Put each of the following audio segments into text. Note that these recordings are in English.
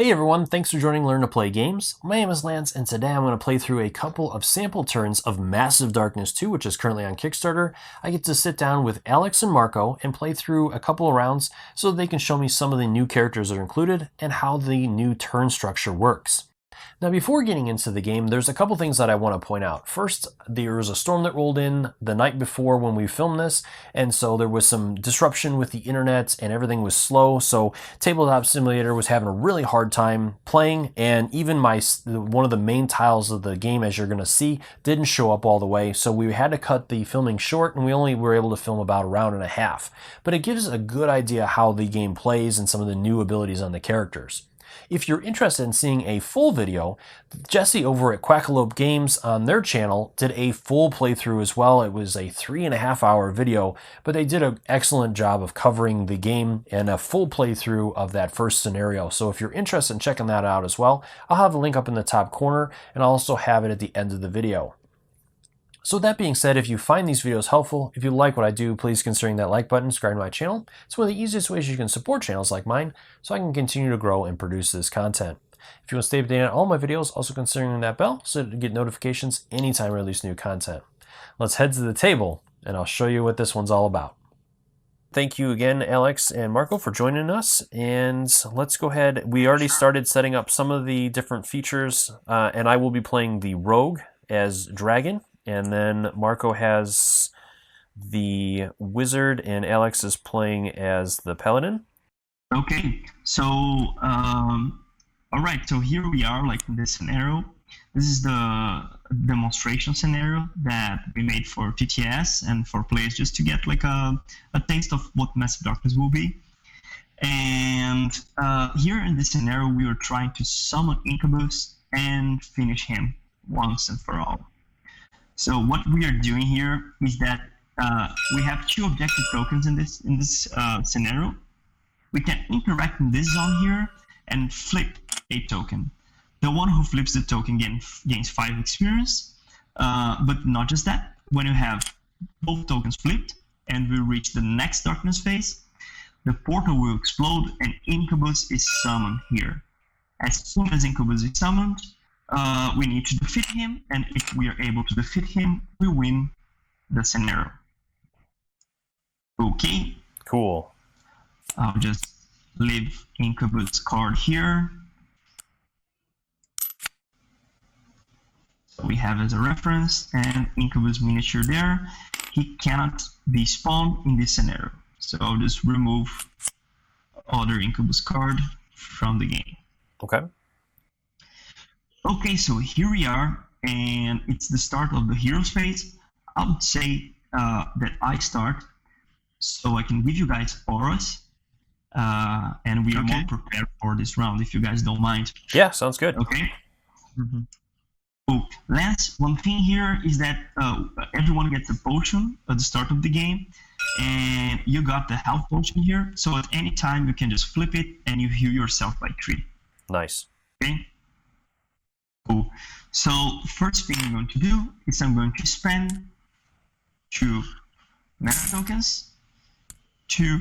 Hey everyone, thanks for joining Learn to Play Games. My name is Lance, and today I'm going to play through a couple of sample turns of Massive Darkness 2, which is currently on Kickstarter. I get to sit down with Alex and Marco and play through a couple of rounds so that they can show me some of the new characters that are included and how the new turn structure works. Now, before getting into the game, there's a couple things that I want to point out. First, there was a storm that rolled in the night before when we filmed this, and so there was some disruption with the internet and everything was slow, so Tabletop Simulator was having a really hard time playing, and even one of the main tiles of the game, as you're going to see, didn't show up all the way, so we had to cut the filming short, and we only were able to film about a round and a half. But it gives a good idea how the game plays and some of the new abilities on the characters. If you're interested in seeing a full video, Jesse over at Quackalope Games on their channel did a full playthrough as well. It was a 3.5-hour video, but they did an excellent job of covering the game and a full playthrough of that first scenario. So if you're interested in checking that out as well, I'll have a link up in the top corner, and I'll also have it at the end of the video. So that being said, if you find these videos helpful, if you like what I do, please consider that like button, subscribe to my channel. It's one of the easiest ways you can support channels like mine, so I can continue to grow and produce this content. If you want to stay updated on all my videos, also considering that bell so to get notifications anytime I release new content. Let's head to the table, and I'll show you what this one's all about. Thank you again, Alex and Marco, for joining us, and let's go ahead. We already started setting up some of the different features, and I will be playing the Rogue as Dragon. And then Marco has the Wizard, and Alex is playing as the Paladin. Okay, so, alright, so here we are, like in this scenario. This is the demonstration scenario that we made for TTS and for players just to get like a taste of what Massive Darkness will be. And here in this scenario, we are trying to summon Incubus and finish him once and for all. So what we are doing here is that we have two objective tokens in this scenario. We can interact in this zone here and flip a token. The one who flips the token gains 5 experience, but not just that. When you have both tokens flipped and we reach the next darkness phase, the portal will explode and Incubus is summoned here. As soon as Incubus is summoned, we need to defeat him, and if we are able to defeat him, we win the scenario. Okay. Cool. I'll just leave Incubus card here. So we have as a reference, and Incubus miniature there. He cannot be spawned in this scenario. So I'll just remove other Incubus card from the game. Okay. Okay, so here we are, and it's the start of the heroes phase. I would say that I start, so I can give you guys auras, and we are more prepared for this round, if you guys don't mind. Yeah, sounds good. Okay. So, Lance, one thing here is that everyone gets a potion at the start of the game, and you got the health potion here, so at any time you can just flip it and you heal yourself by 3. Nice. Okay. Cool. So first thing I'm going to do is I'm going to spend 2 mana tokens to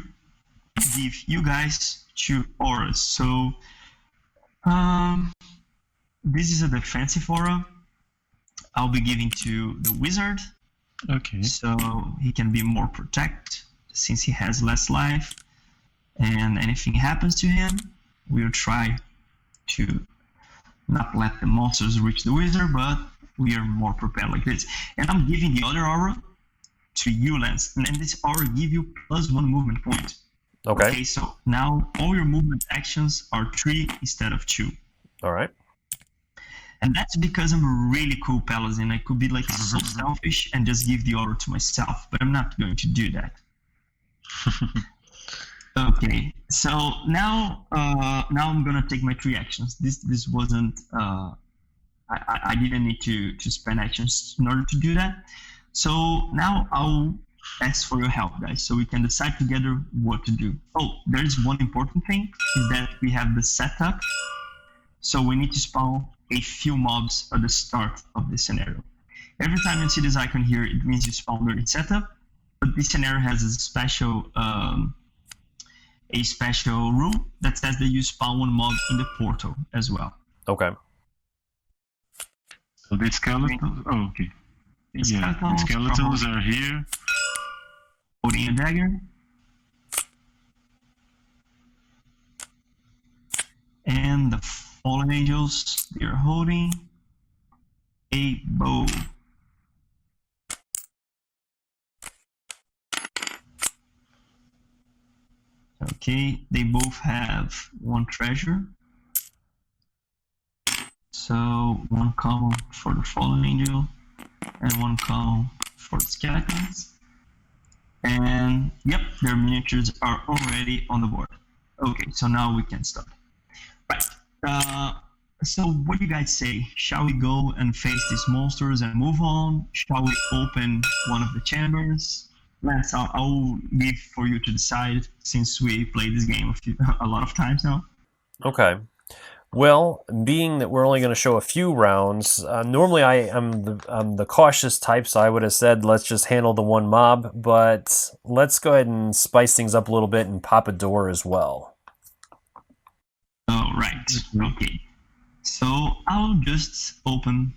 give you guys 2 auras. So this is a defensive aura. I'll be giving to the Wizard. Okay. So he can be more protect since he has less life, and anything happens to him, we'll try to not let the monsters reach the Wizard, but we are more prepared like this. And I'm giving the other aura to you, Lance, and this aura give you +1 movement point. Okay, so now all your movement actions are 3 instead of 2. All right. And that's because I'm a really cool paladin. I could be like so selfish and just give the aura to myself, but I'm not going to do that. Okay, so now I'm gonna take my 3 actions. This wasn't I didn't need to spend actions in order to do that. So now I'll ask for your help, guys, so we can decide together what to do. Oh, there's one important thing, is that we have the setup. So we need to spawn a few mobs at the start of the scenario. Every time you see this icon here, it means you spawn during setup, but this scenario has a special a special rule that says that you spawn one mob in the portal as well. Okay. So the skeletons. Oh, okay. The Yeah, the skeletons are here. Holding a dagger. And the fallen angels, they're holding a bow. Okay, they both have one treasure. So one common for the fallen angel and one common for the skeletons. And yep, their miniatures are already on the board. Okay, so now we can start. Right. So what do you guys say? Shall we go and face these monsters and move on? Shall we open one of the chambers? Lance, I'll leave for you to decide since we played this game a lot of times now. Okay. Well, being that we're only going to show a few rounds, normally I'm the cautious type, so I would have said let's just handle the one mob, but let's go ahead and spice things up a little bit and pop a door as well. Oh, right. Okay. So I'll just open...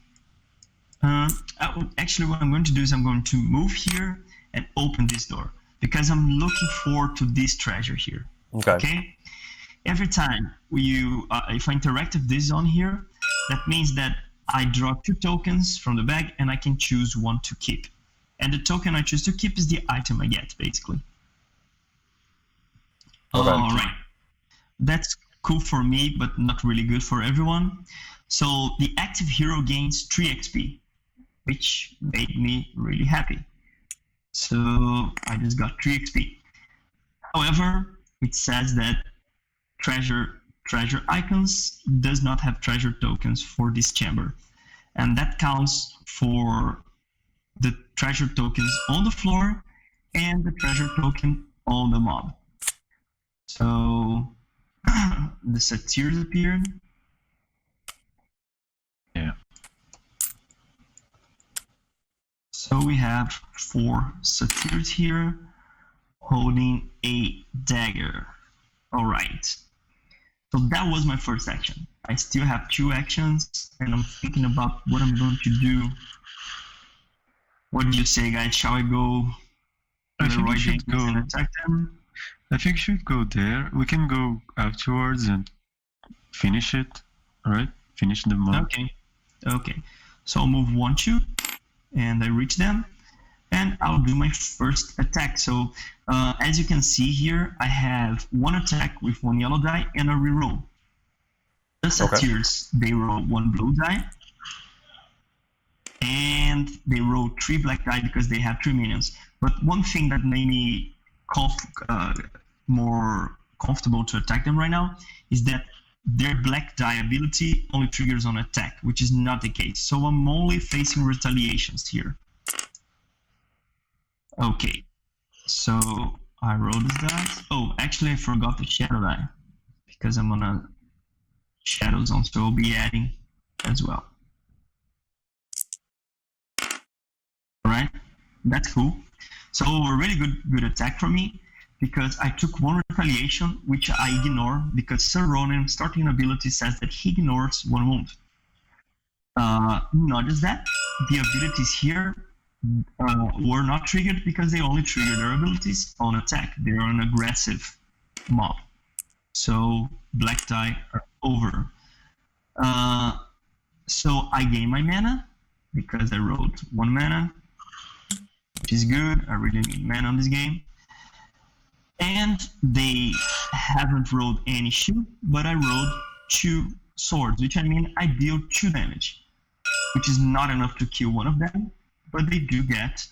actually, what I'm going to do is I'm going to move here and open this door because I'm looking forward to this treasure here. Okay? Every time if I interact with this on here, that means that I draw 2 tokens from the bag and I can choose one to keep. And the token I choose to keep is the item I get, basically. Okay. All right. That's cool for me, but not really good for everyone. So the active hero gains 3 XP, which made me really happy. So I just got 3 XP. However, it says that treasure icons does not have treasure tokens for this chamber, and that counts for the treasure tokens on the floor and the treasure token on the mob. So the satyrs appeared. Yeah. So we have 4 satyrs here holding a dagger. All right. So that was my first action. I still have 2 actions, and I'm thinking about what I'm going to do. What do you say, guys? Shall I go? I think you should go. And attack them? I think you should go there. We can go afterwards and finish it. All right, finish the mob. Okay. So I'll move 1, 2, and I reach them, and I'll do my first attack. So as you can see here, I have 1 attack with 1 yellow die and a reroll. The satyrs, they roll 1 blue die, and they roll 3 black die because they have 3 minions. But one thing that made me more comfortable to attack them right now is that their black die ability only triggers on attack, which is not the case. So I'm only facing retaliations here. Okay, so I roll this dice. Oh, actually I forgot the shadow die because I'm on a shadow zone, so I'll be adding as well. Alright, that's cool. So a really good attack from me because I took 1 retaliation, which I ignore because Sir Ronin starting ability says that he ignores 1 wound. Notice that the abilities here were not triggered because they only trigger their abilities on attack. They're an aggressive mob. So black die are over. So I gain my mana because I rolled 1 mana, which is good. I really need mana on this game. And they haven't rolled any shield, but I rolled 2 swords, which I mean I deal 2 damage, which is not enough to kill one of them, but they do get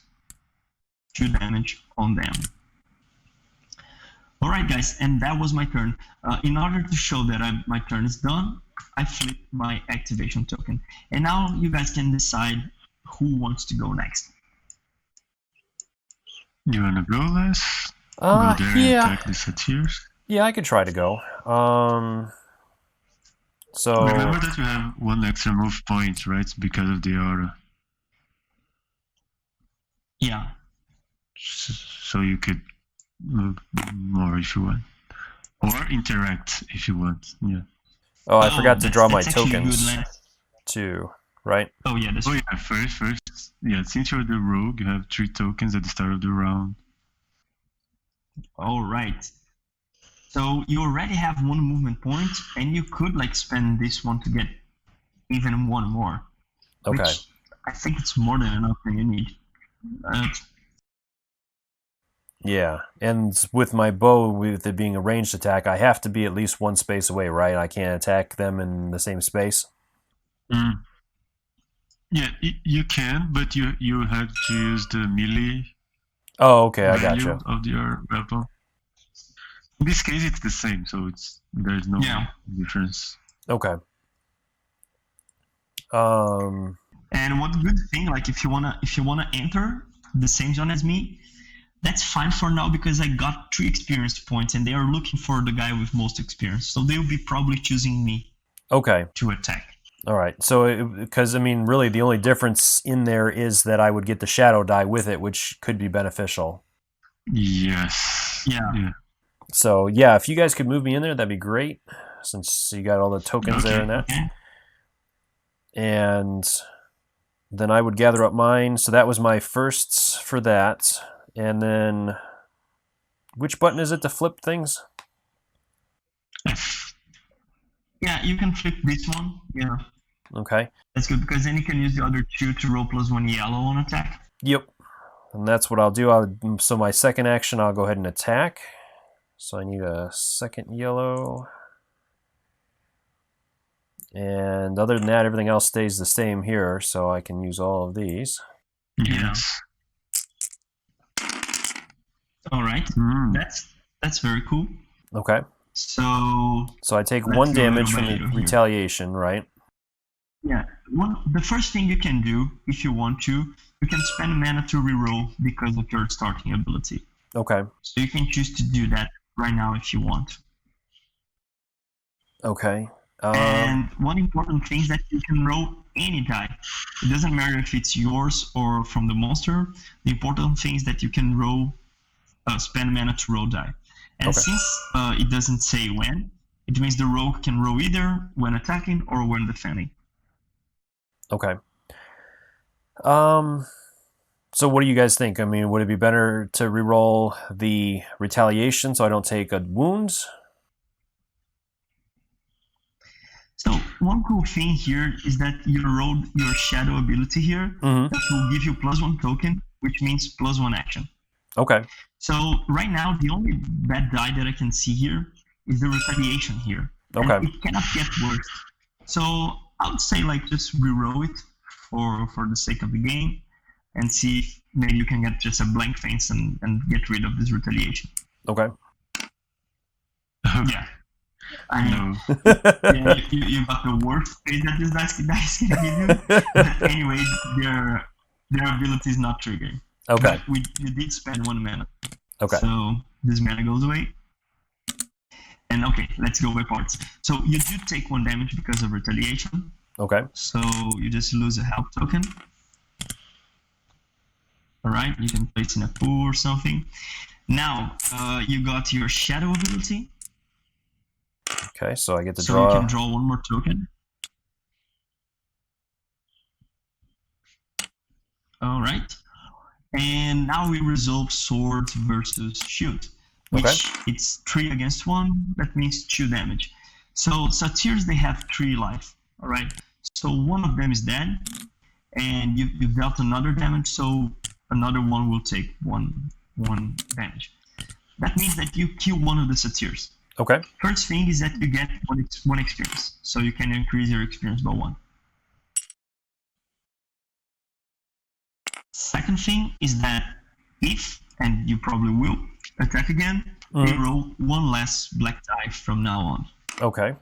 2 damage on them. Alright guys, and that was my turn. In order to show that my turn is done, I flip my activation token. And now you guys can decide who wants to go next. You wanna go, Les? Go there and attack the satyrs? Yeah, I could try to go. So remember that you have 1 extra move point, right? Because of the aura. Yeah. So you could move more if you want. Or interact if you want. Yeah. Oh, I forgot to draw my that's actually tokens good, Lance. too, right? Oh yeah, that's Oh yeah. First. Yeah. Since you're the rogue, you have 3 tokens at the start of the round. all right. So you already have 1 movement point, and you could like spend this one to get even 1 more. Okay. Which I think it's more than enough that you need. Yeah, and with my bow, with it being a ranged attack, I have to be at least 1 space away, right? I can't attack them in the same space. Mm. Yeah, you can, but you have to use the melee Oh, okay, I value gotcha. of your weapon. In this case, it's the same, so there's no difference. Okay. And one good thing, like if you wanna enter the same zone as me, that's fine for now because I got 3 experience points, and they are looking for the guy with most experience, so they will be probably choosing me. Okay. To attack. All right. So, because I mean, really, the only difference in there is that I would get the shadow die with it, which could be beneficial. Yes. Yeah. So, yeah, if you guys could move me in there, that'd be great, since you got all the tokens there and that. Okay. And then I would gather up mine. So that was my firsts for that. And then, which button is it to flip things? Yeah, you can flip this one. Yeah. Okay. That's good because then you can use the other 2 to roll +1 yellow on attack. Yep. And that's what I'll do. So my second action, I'll go ahead and attack. So I need a second yellow. And other than that, everything else stays the same here, so I can use all of these. Yes. All right. That's very cool. Okay. So I take 1 damage from the retaliation, right? Yeah. The first thing you can do, if you want to, you can spend mana to reroll because of your starting ability. Okay. So you can choose to do that right now if you want. Okay. And one important thing is that you can roll any die. It doesn't matter if it's yours or from the monster. The important thing is that you can roll, spend mana to roll die. And since it doesn't say when, it means the rogue can roll either when attacking or when defending. Okay. So what do you guys think? I mean, would it be better to reroll the retaliation so I don't take a wound? So one cool thing here is that you rolled your shadow ability here. That will give you +1 token, which means +1 action. Okay. So right now, the only bad die that I can see here is the retaliation here. Okay. And it cannot get worse. So I would say like just reroll it for the sake of the game and see if maybe you can get just a blank face and get rid of this retaliation. Okay. Yeah. I mean, yeah, you got the worst face that this dice can give you. But anyway, their ability is not triggering. Okay. But you did spend 1 mana. Okay. So this mana goes away. And okay, let's go by parts. So you do take 1 damage because of retaliation. Okay. So you just lose a health token. Alright, you can place in a pool or something. Now, you got your shadow ability. Okay, so I get to So draw. you can draw 1 more token. Alright. And now we resolve swords versus shield. Which it's 3 against 1, that means 2 damage. So satyrs, they have 3 life. Alright. So one of them is dead. And you've dealt another damage, so another one will take one damage. That means that you kill one of the satyrs. Okay. First thing is that you get 1 experience, so you can increase your experience by 1. Second thing is that if, and you probably will, attack again, you roll 1 less black die from now on. Okay.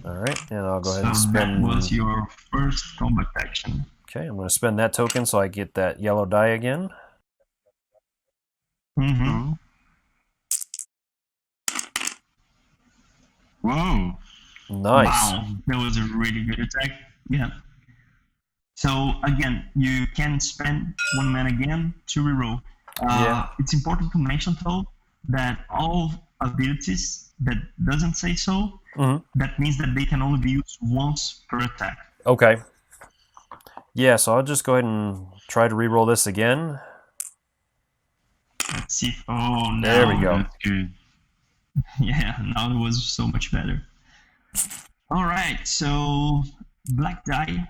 Alright, and I'll go ahead and spend... that was your first combat action. Okay, I'm going to spend that token so I get that yellow die again. Mm-hmm. Whoa. Nice. Wow, that was a really good attack. Yeah. So again, you can spend 1 mana again to reroll. It's important to mention though that all abilities that doesn't say so, that means that they can only be used once per attack. Okay. Yeah, so I'll just go ahead and try to re-roll this again. Let's see. Oh, no. There we go. That's good. Yeah, now it was so much better. All right, so black die,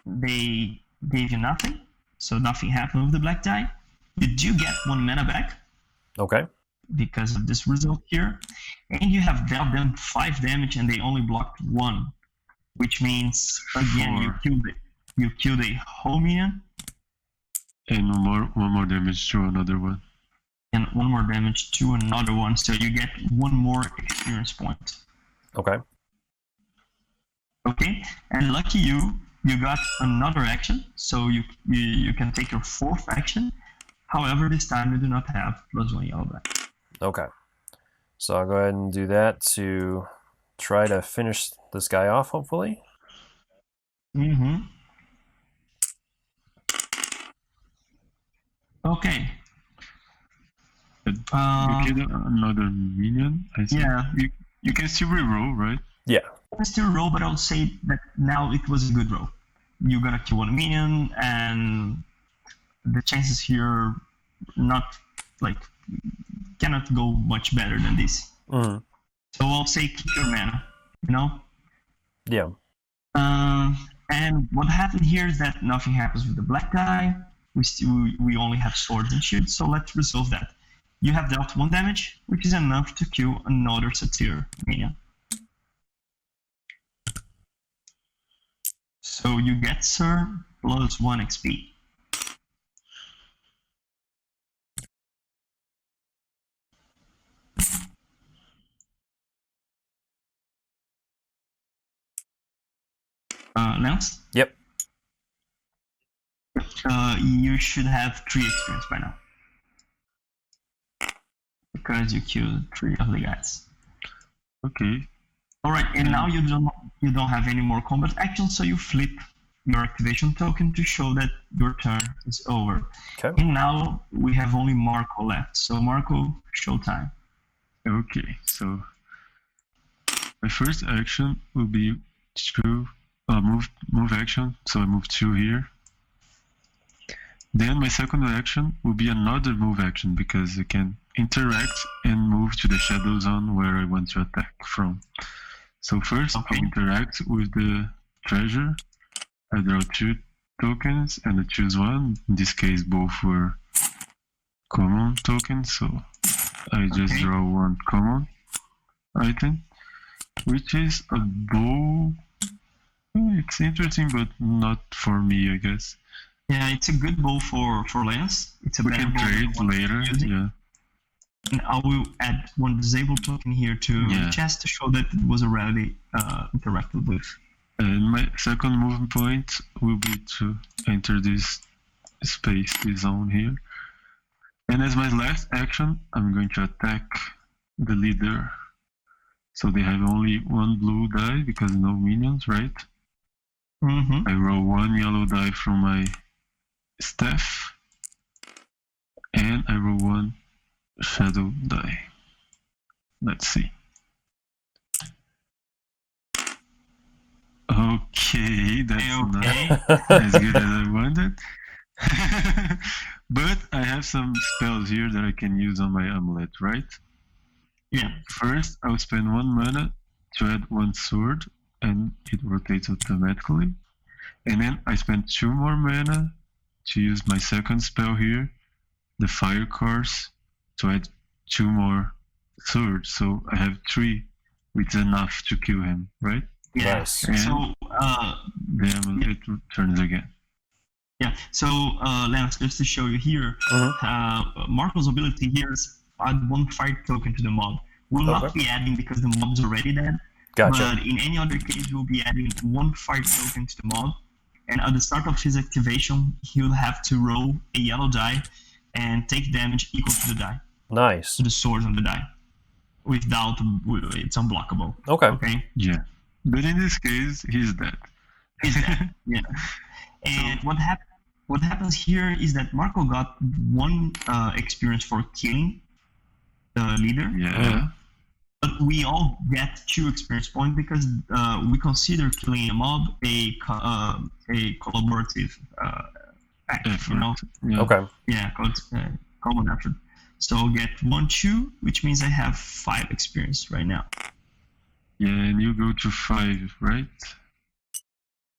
they gave you nothing, so nothing happened with the black die. You do get 1 mana back Okay. because of this result here, and you have dealt them 5 damage and they only blocked 1, which means again you killed a whole minion And one more damage to another one. and 1 more damage to another one, so you get 1 more experience point. Okay. Okay, and lucky you got another action, so you can take your 4th action. However, this time you do not have +1 yellow die. Okay. So I'll go ahead and do that to try to finish this guy off, hopefully. Okay. You killed another minion, I think. Yeah. You can still reroll, right? Yeah. I still roll, but I'll say that now it was a good roll. You're gonna kill 1 minion, and the chances here not like cannot go much better than this. Mm-hmm. So I'll say keep your mana, you know. Yeah. And what happened here is that nothing happens with the black guy. We only have swords and shields, so let's resolve that. You have dealt 1 damage, which is enough to kill another satyr minion. So you get Sir +1 XP. Lance? Yep. You should have 3 experience by now. Because you killed 3 of the guys. Okay. Alright, and now you don't have any more combat actions, so you flip your activation token to show that your turn is over. Okay. And now we have only Marco left. So Marco, showtime. Okay, so my first action will be to move action, so I move 2 here. Then my second action will be another move action because I can interact and move to the shadow zone where I want to attack from. So first Okay. I interact with the treasure. I draw 2 tokens and I choose one. In this case both were common tokens, so I just Okay. draw 1 common item, which is a bow. It's interesting, but not for me, I guess. Yeah, it's a good bow for Lance. It's a We better can bow than trade the one later, you're using. yeah. And I will add 1 disabled token here to Yeah. the chest to show that it was already interacted with. And my second movement point will be to enter this space, this zone here. And as my last action, I'm going to attack the leader. So they have only 1 blue die because no minions, right? Mm-hmm. I roll 1 yellow die from my staff. And I roll 1 shadow die. Let's see. Okay, that's Okay. not as good as I wanted. But I have some spells here that I can use on my amulet, right? Yeah. First, I'll spend 1 mana to add 1 sword, and it rotates automatically. And then I spend 2 more mana to use my second spell here, the Fire Course, to add 2 more swords. So I have 3, which is enough to kill him, right? Yeah. Nice. So The amulet turns again. yeah. So Lance, just to show you here, Mhm. Marco's ability here is add 1 fight token to the mob. We'll not Okay. be adding because the mob's already dead. Gotcha. But in any other case, we'll be adding 1 fight token to the mob. And at the start of his activation, he'll have to roll a yellow die and take damage equal to the die, Nice. to the source on the die. Without, it's unblockable. Okay. Okay? Yeah. But in this case, he's dead. Is that? Yeah. And what happened? what happens here is that Marco got 1 experience for killing the leader. Yeah. But we all get 2 experience points because we consider killing a mob a collaborative act. Effort. You know? Yeah. Okay. Yeah, common effort. So I'll get 1, 2, which means I have 5 experience right now. Yeah, and you go to 5, right?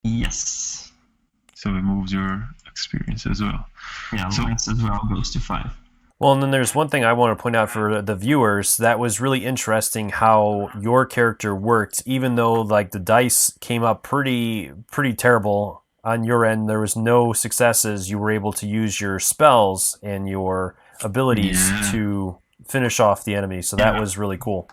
Yes. So it moves your experience as well. Yeah, So- Lance as well goes to 5. Well, and then there's one thing I want to point out for the viewers. That was really interesting how your character worked, even though like the dice came up pretty terrible on your end. There was no successes. You were able to use your spells and your abilities Yeah. to finish off the enemy. So that Yeah. was really cool.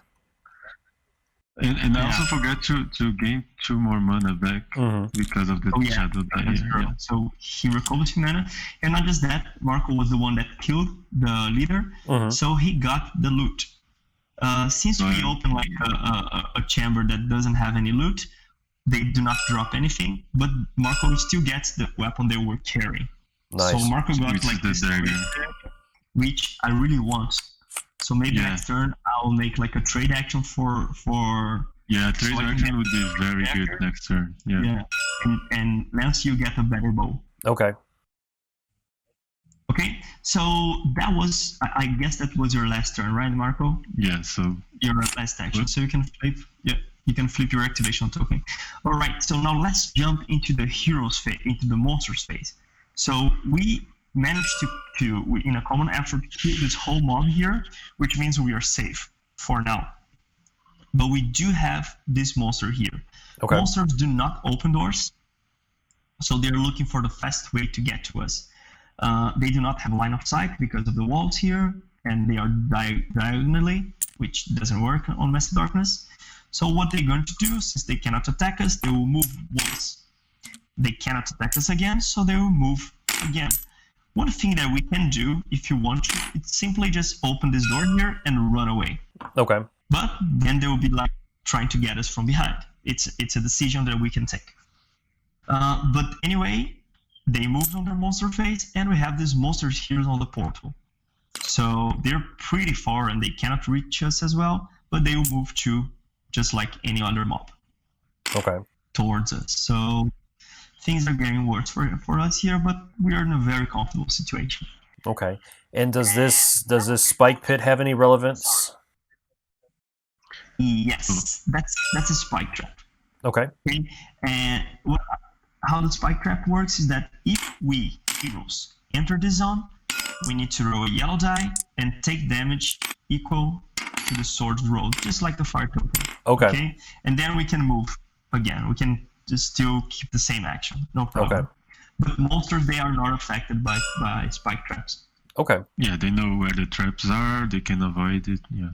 And I Yeah. also forgot to gain 2 more mana back hmm because of the Oh, yeah. shadow die. That's Yeah. true. So he recovered 2 mana, and not just that, Marco was the one that killed the leader, hmm so he got the loot. Since we Right. open like a chamber that doesn't have any loot, they do not drop anything, but Marco still gets the weapon they were carrying. Nice. So Marco got Which is like the this dagger. trade, which I really want. So maybe Yeah. next turn I'll make like a trade action for Yeah, trade So I can action get would be very good dagger. next turn. Yeah. yeah, and Lance, you get a better bow. Okay. Okay, so that was, I guess that was your last turn, right, Marco? Yeah, so Your last action. So you can flip, yeah, you can flip your activation token. All right, so now let's jump into the heroes phase, into the monsters phase. So we managed to in a common effort, kill this whole mob here, which means we are safe for now. But we do have this monster here. Okay. Monsters do not open doors, so they're looking for the fast way to get to us. They do not have line of sight because of the walls here, and they are diagonally, which doesn't work on Massive Darkness. So what they're going to do, since they cannot attack us, they will move once. They cannot attack us again, so they will move again. One thing that we can do, if you want to, it's simply just open this door here and run away. Okay. But then they will be like trying to get us from behind. It's a decision that we can take. But anyway, they moved on their monster phase, and we have these monsters here on the portal. So they're pretty far, and they cannot reach us as well, but they will move to just like any other mob Okay. towards us. So things are getting worse for us here, but we are in a very comfortable situation. Okay. And does this spike pit have any relevance? Yes, that's a spike trap. Okay. Okay, and how the spike trap works is that if we heroes enter the zone, we need to roll a yellow die and take damage equal to the sword's roll, just like the fire token. Okay. And then we can move again. We can just still keep the same action, no problem. Okay. But monsters, they are not affected by spike traps. Okay. yeah, they know where the traps are. They can avoid it. Yeah.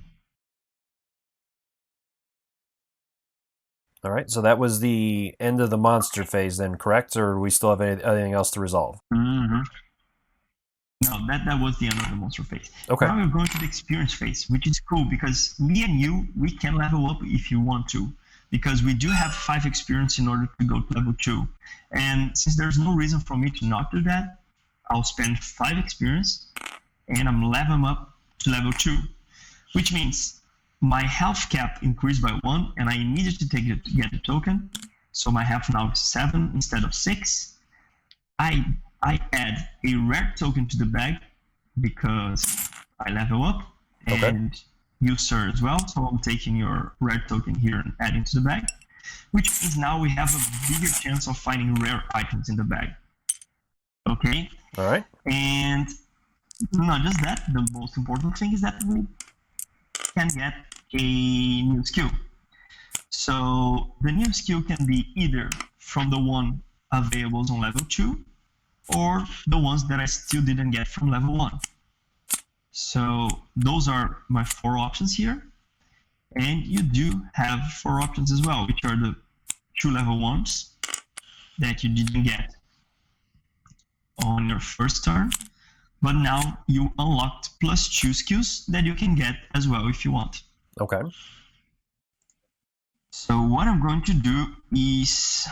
All right. So that was the end of the monster phase then, correct? Or do we still have anything else to resolve? Mm-hmm. No, that was the end of the monster phase. Okay. Now we're going to the experience phase, which is cool because me and you, we can level up if you want to, because we do have 5 experience in order to go to level 2. And since there's no reason for me to not do that, I'll spend 5 experience and I'm leveling up to level 2, which means my health cap increased by 1 and I immediately get the token. So my health now is 7 instead of 6. I add a rare token to the bag because I level up, and you, sir, as well. So I'm taking your rare token here and adding to the bag, which means now we have a bigger chance of finding rare items in the bag. Okay? All right. And not just that, the most important thing is that we can get a new skill. So the new skill can be either from the one available on level 2, or the ones that I still didn't get from level 1. So those are my 4 options here. And you do have 4 options as well, which are the 2 level 1s that you didn't get on your first turn. But now you unlocked +2 skills that you can get as well if you want. Okay. So what I'm going to do is...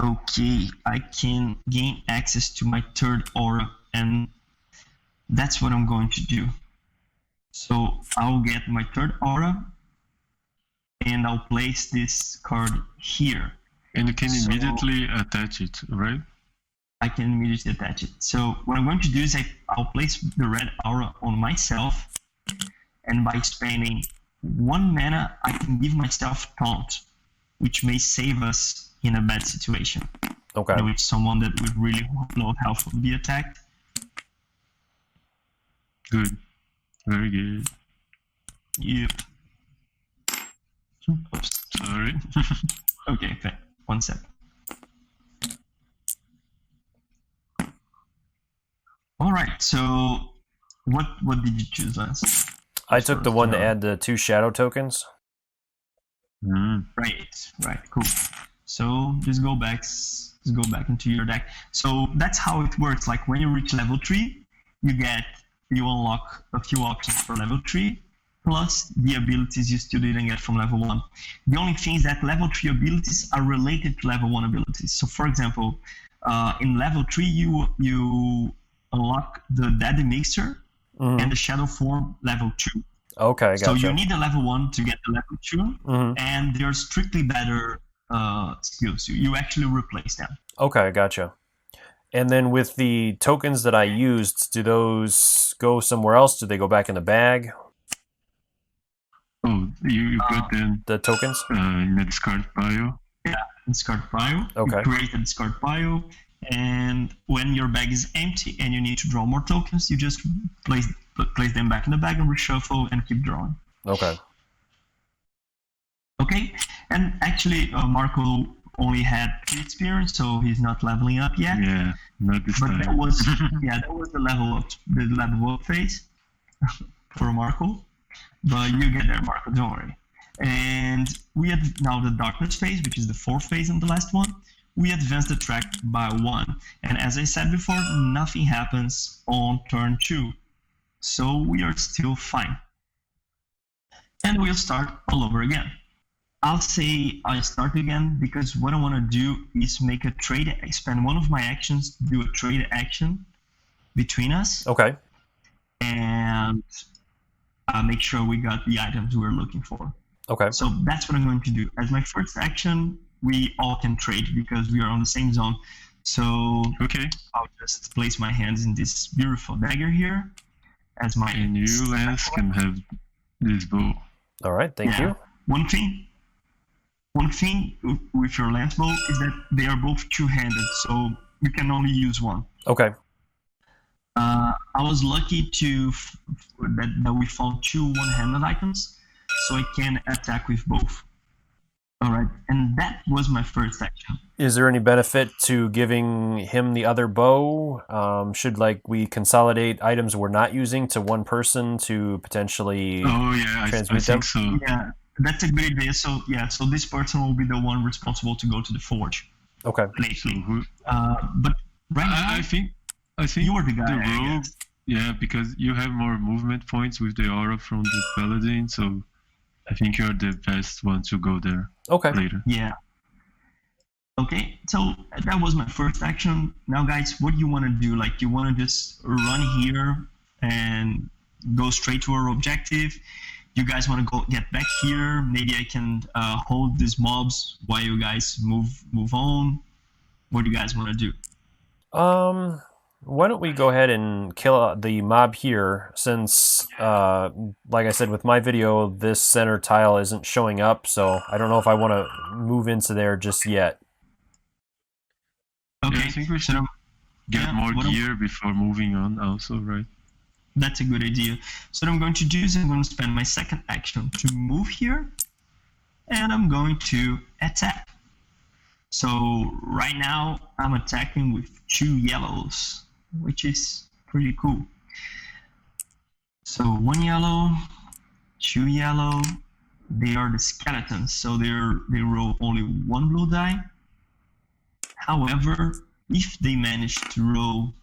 Okay, I can gain access to my third aura, and that's what I'm going to do. So I'll get my third aura, and I'll place this card here. And you can So- immediately attach it, right? I can immediately attach it. So what I'm going to do is I'll place the red aura on myself, and by spending 1 mana, I can give myself taunt, which may save us in a bad situation. Okay. With someone that with really low health will be attacked. Good. Very good. Yep. Oops. Sorry. Okay, 1 sec. Alright, so what did you choose, Lance? I took the one to add the 2 shadow tokens. Right, cool. So just go back into your deck. So that's how it works. Like when you reach level 3, you unlock a few options for level 3, plus the abilities you still didn't get from level 1. The only thing is that level 3 abilities are related to level 1 abilities. So for example, in level 3 you unlock the Deadly Mixer and the Shadow Form level 2. Okay, gotcha. So you need a level 1 to get the level 2, and they're strictly better skills. You actually replace them. Okay, gotcha. And then with the tokens that I used, do those go somewhere else? Do they go back in the bag? Oh, you put them The tokens? in the discard pile. Yeah, discard pile. Okay. You create a discard pile, and when your bag is empty and you need to draw more tokens, you just place them back in the bag and reshuffle and keep drawing. Okay. Okay, and actually Marco only had 3 experience, so he's not leveling up yet. Yeah, not this But time. that was the level up phase for Marco. But you get there, Marco, don't worry. And we have now the darkness phase, which is the 4th phase and the last one. We advance the track by 1. And as I said before, nothing happens on turn 2. So we are still fine. And we'll start all over again. I'll say I start again because what I want to do is make a trade, spend one of my actions, do a trade action between us, Okay. and make sure we got the items we're looking for. Okay. So that's what I'm going to do. As my first action, we all can trade because we are on the same zone. So Okay. I'll just place my hands in this beautiful dagger here as my... And you, Lance, can have this bow. All right. Thank you. One thing with your lance bow is that they are both two-handed, so you can only use one. Okay. I was lucky that we found 2 one-handed items, so I can attack with both. All right, and that was my first action. Is there any benefit to giving him the other bow? Should we consolidate items we're not using to one person to potentially Oh yeah, I transmute them? think so. Yeah, that's a good idea. So this person will be the one responsible to go to the forge. Okay. So Lately. who, But right now, I think you are the guy. I rogue. guess. Yeah, because you have more movement points with the aura from the paladin, so I think you're the best one to go there Okay. later. Yeah. Okay, so that was my first action. Now, guys, what do you want to do? You want to just run here and go straight to our objective? You guys want to go get back here? Maybe I can hold these mobs while you guys move on. What do you guys want to do? Why don't we go ahead and kill the mob here, since, like I said, with my video, this center tile isn't showing up, so I don't know if I want to move into there just yet. Okay, Yeah, I think we should get more gear before moving on also, right? That's a good idea. So what I'm going to do is I'm going to spend my second action to move here, and I'm going to attack. So right now I'm attacking with 2 yellows, which is pretty cool. So 1 yellow, 2 yellow. They are the skeletons, so they roll only 1 blue die. However, if they manage to roll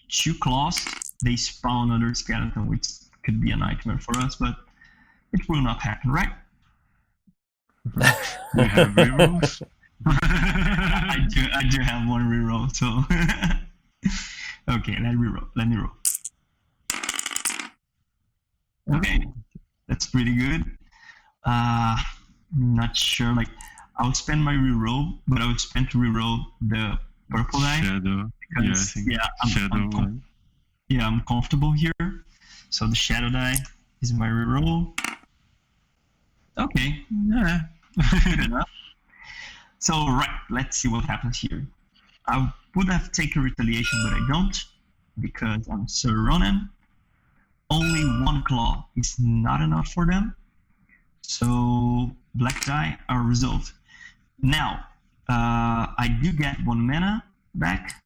2 claws, they spawn another skeleton, which could be a nightmare for us, but it will not happen, right? We have rerolls. I do have one reroll, so okay, let me roll. Okay, that's pretty good. Not sure. Like, I would spend my reroll, but I would spend to reroll the purple die Shadow. because Shadow I'm comfortable here. So the shadow die is my reroll. Okay, yeah, good enough. So right, let's see what happens here. I would have taken retaliation, but I don't because I'm Sir Ronan. Only one claw is not enough for them. So black die are resolved. Now, I do get 1 mana back.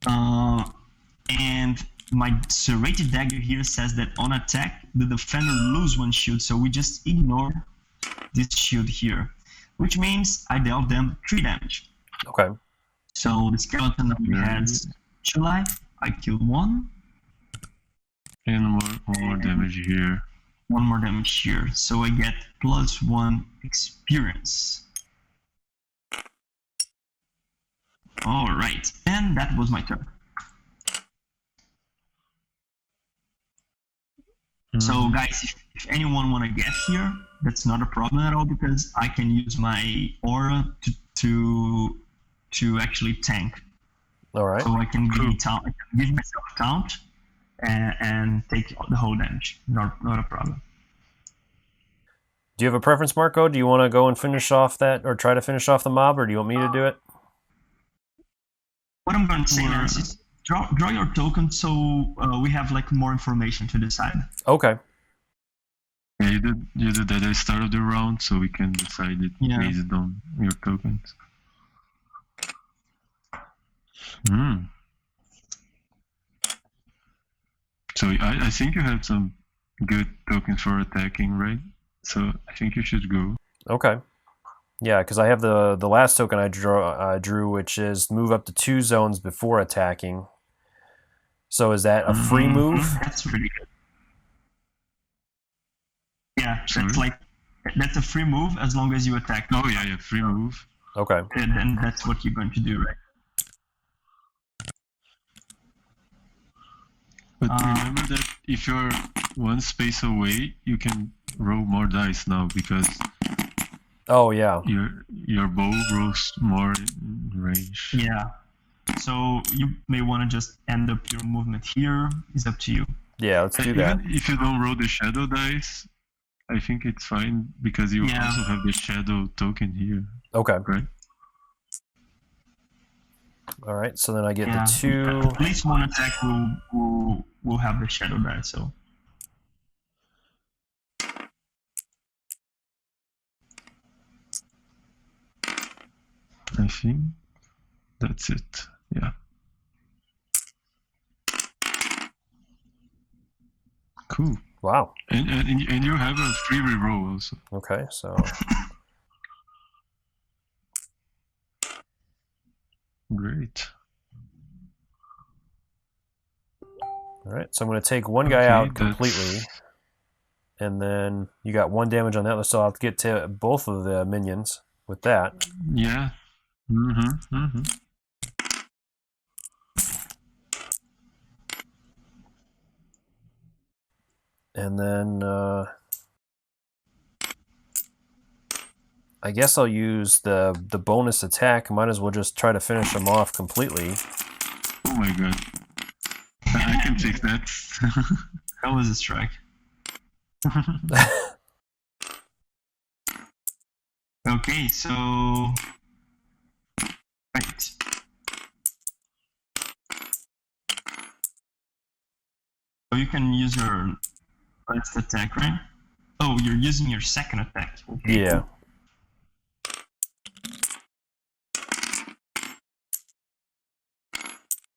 And my serrated dagger here says that on attack, the defender loses 1 shield. So we just ignore this shield here, which means I dealt them 3 damage. Okay. So the skeleton only has 2 life. I killed 1. And one more damage here. 1 more damage here. So I get +1 experience. Alright, and that was my turn. So guys, if anyone want to get here, that's not a problem at all because I can use my aura to actually tank. All right. So I can give myself taunt and take the whole damage. Not a problem. Do you have a preference, Marco? Do you want to go and finish off that, or try to finish off the mob, or do you want me to do it? What I'm going to say, Lance, is draw your token so we have like more information to decide. Okay. Yeah, you did that at the start of the round, so we can decide it based on your tokens. So I think you have some good tokens for attacking, right? So I think you should go. Okay. Yeah, because I have the last token I drew, which is move up to 2 zones before attacking. So is that a free move? That's pretty good. Yeah, that's a free move as long as you attack. Oh yeah, free move. Okay. And then that's what you're going to do, right? But remember that if you're 1 space away, you can roll more dice now because yeah. your bow rolls more in range. Yeah. So you may want to just end up your movement here. It's up to you. Yeah, let's do that. Even if you don't roll the shadow dice, I think it's fine because you also have the shadow token here. Okay. Right? All right, so then I get the 2. At least 1 attack will have the shadow die, so. I think that's it. Yeah. Cool. Wow. And you have a free reroll also. Okay, so. Great. All right, so I'm going to take 1 guy out completely. And then you got 1 damage on that, so I'll get to both of the minions with that. Yeah. And then I guess I'll use the bonus attack. Might as well just try to finish them off completely. Oh my god. I can take that. That was a strike. Okay, so right. So you can use your first attack, right? Oh, you're using your second attack. Okay. Yeah.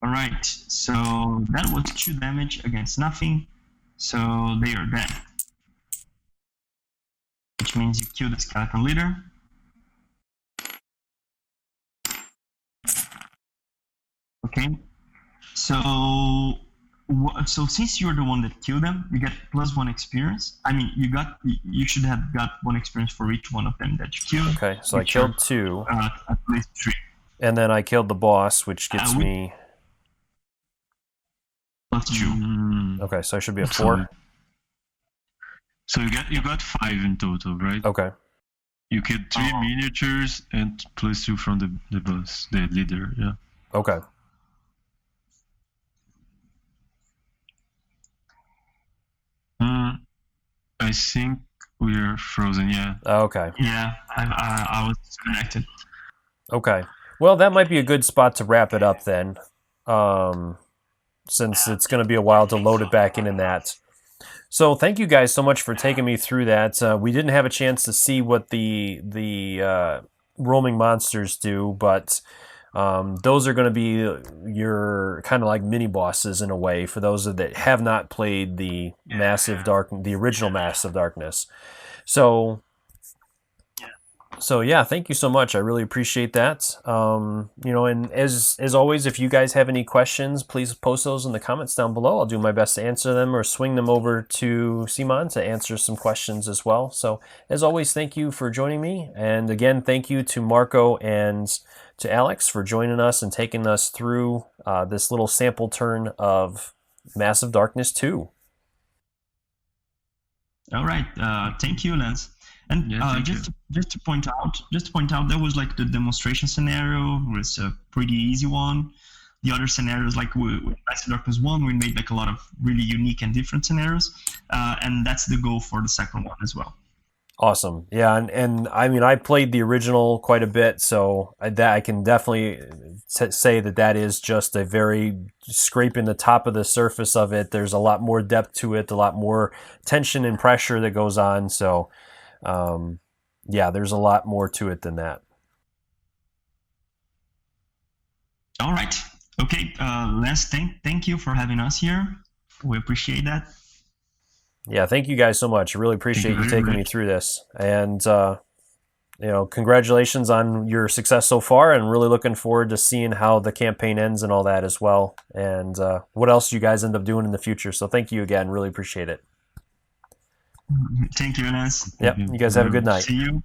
Alright, so that was 2 damage against nothing, so they are dead. Which means you kill the skeleton leader. Okay, so So since you're the one that killed them, you get +1 experience. I mean, you should have got 1 experience for each one of them that you killed. Okay, so I killed 2. At least 3. And then I killed the boss, which gets me... +2. Okay, so I should be a 4. So you got 5 in total, right? Okay. You killed 3 miniatures and +2 from the boss, the leader, yeah. Okay. I think we are frozen, yeah. Okay. Yeah, I was disconnected. Okay. Well, that might be a good spot to wrap it up then, since it's going to be a while to load it back in that. So thank you guys so much for taking me through that. We didn't have a chance to see what the roaming monsters do, but those are going to be your kind of like mini bosses in a way for those that have not played the original Massive Darkness. So yeah, thank you so much. I really appreciate that. And as always, if you guys have any questions, please post those in the comments down below. I'll do my best to answer them or swing them over to CMON to answer some questions as well. So as always, thank you for joining me. And again, thank you to Marco and to Alex for joining us and taking us through this little sample turn of Massive Darkness 2. All right. Thank you, Lance. And just to point out, that was like the demonstration scenario was a pretty easy one. The other scenarios, like with Massive Darkness 1, we made like a lot of really unique and different scenarios, and that's the goal for the second one as well. Awesome. Yeah, and I mean, I played the original quite a bit, so I can definitely say that is just a very scraping the top of the surface of it. There's a lot more depth to it, a lot more tension and pressure that goes on, so yeah, there's a lot more to it than that. All right. Okay, Lance, thank you for having us here. We appreciate that. Yeah, thank you guys so much. I really appreciate you taking me through this. And, congratulations on your success so far, and really looking forward to seeing how the campaign ends and all that as well. And what else you guys end up doing in the future. So thank you again. Really appreciate it. Thank you, Lance. Yep, you guys have a good night. See you.